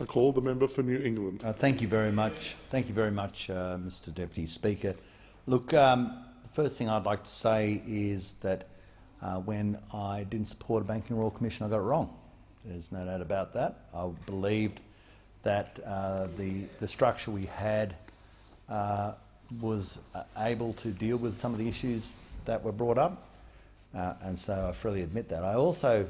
I call the member for New England. Thank you very much. Thank you very much, Mr Deputy Speaker. Look, the first thing I'd like to say is that when I didn't support a Banking Royal Commission, I got it wrong. There's no doubt about that. I believed that the structure we had was able to deal with some of the issues that were brought up, and so I freely admit that. I also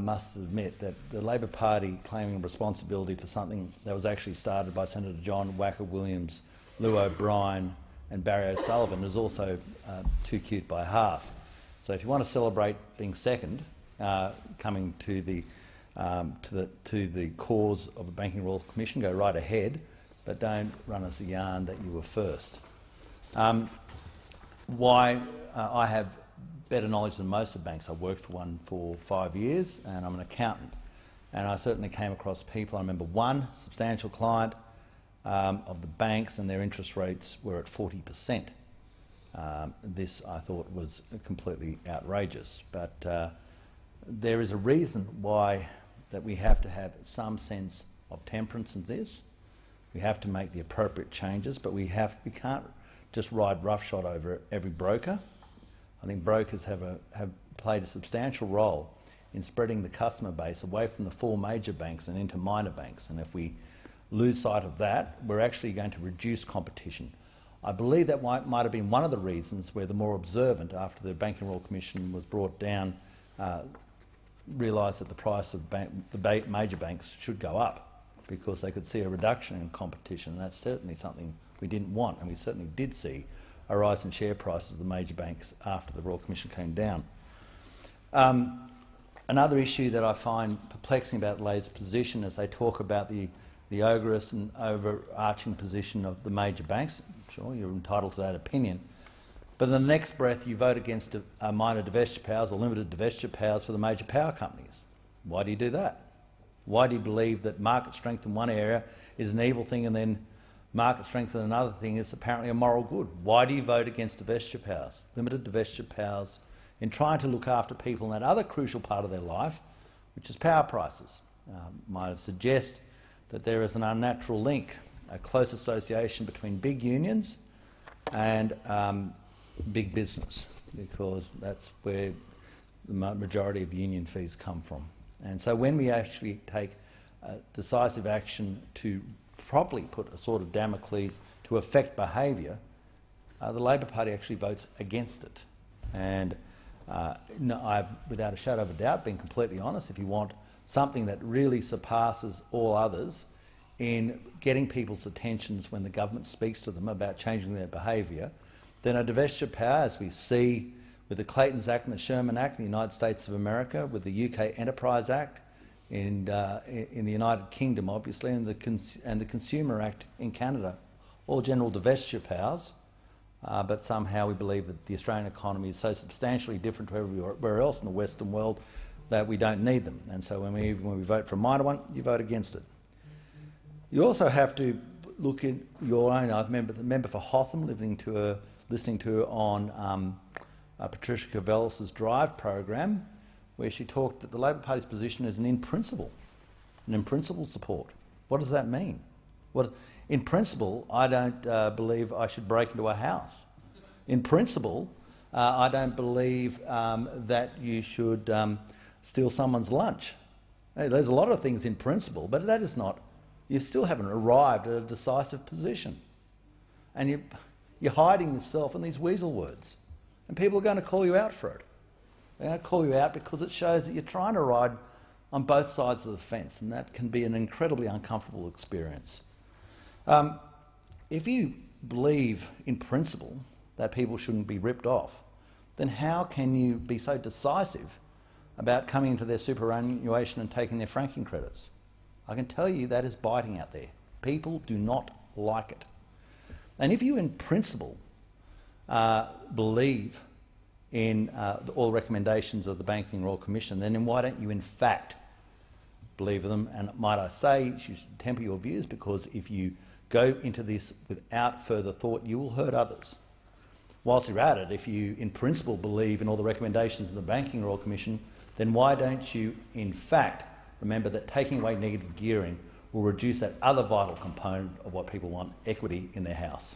must admit that the Labor Party claiming responsibility for something that was actually started by Senator John Wacker Williams, Lou O'Brien and Barry O'Sullivan is also too cute by half. So if you want to celebrate being second, coming to the cause of a Banking Royal Commission, go right ahead, but don't run us a yarn that you were first. Why I have better knowledge than most of banks. I've worked for one for 5 years and I'm an accountant. And I certainly came across people. I remember one substantial client of the banks and their interest rates were at 40%. This I thought was completely outrageous. But there is a reason why that we have to have some sense of temperance in this. We have to make the appropriate changes, but we can't just ride roughshod over every broker. I think brokers have played a substantial role in spreading the customer base away from the 4 major banks and into minor banks. And if we lose sight of that, we're actually going to reduce competition. I believe that might have been one of the reasons where the more observant, after the Banking Royal Commission was brought down, realised that the price of the major banks should go up because they could see a reduction in competition. And that's certainly something we didn't want, and we certainly did see a rise in share prices of the major banks after the Royal Commission came down. Another issue that I find perplexing about the Labor's position is they talk about the ogreous and overarching position of the major banks. Sure, you're entitled to that opinion. But in the next breath, you vote against minor divestiture powers or limited divestiture powers for the major power companies. Why do you do that? Why do you believe that market strength in one area is an evil thing and then market strength in another thing is apparently a moral good? Why do you vote against divestiture powers, limited divestiture powers, in trying to look after people in that other crucial part of their life, which is power prices? Might suggest that there is an unnatural link, a close association between big unions and big business, because that's where the majority of union fees come from. And so when we actually take decisive action to properly put a sort of Damocles to affect behaviour, the Labor Party actually votes against it. And no, I've, without a shadow of a doubt, been completely honest. If you want something that really surpasses all others in getting people's attentions when the government speaks to them about changing their behaviour, then a divestiture power, as we see with the Clayton's Act and the Sherman Act in the United States of America, with the UK Enterprise Act in the United Kingdom, obviously, and the Consumer Act in Canada, all general divestiture powers, but somehow we believe that the Australian economy is so substantially different to everywhere else in the Western world that we don't need them. And so when we vote for a minor one, you vote against it. You also have to look in your own. I remember the member for Hotham listening to her on Patricia Cavellis's Drive program, where she talked that the Labor Party's position is an in principle support. What does that mean? In principle, I don't believe I should break into a house. In principle, I don't believe that you should steal someone's lunch. Hey, there's a lot of things in principle, but that is not. You still haven't arrived at a decisive position, and you're hiding yourself in these weasel words, and people are going to call you out for it. They're going to call you out because it shows that you're trying to ride on both sides of the fence, and that can be an incredibly uncomfortable experience. If you believe in principle that people shouldn't be ripped off, then how can you be so decisive about coming into their superannuation and taking their franking credits? I can tell you that is biting out there. People do not like it. And if you in principle believe in all recommendations of the Banking Royal Commission, then why don't you in fact believe in them? And might I say, you should temper your views, because if you go into this without further thought, you will hurt others. Whilst you're at it, if you in principle believe in all the recommendations of the Banking Royal Commission, then why don't you in fact remember that taking away negative gearing will reduce that other vital component of what people want, equity in their house.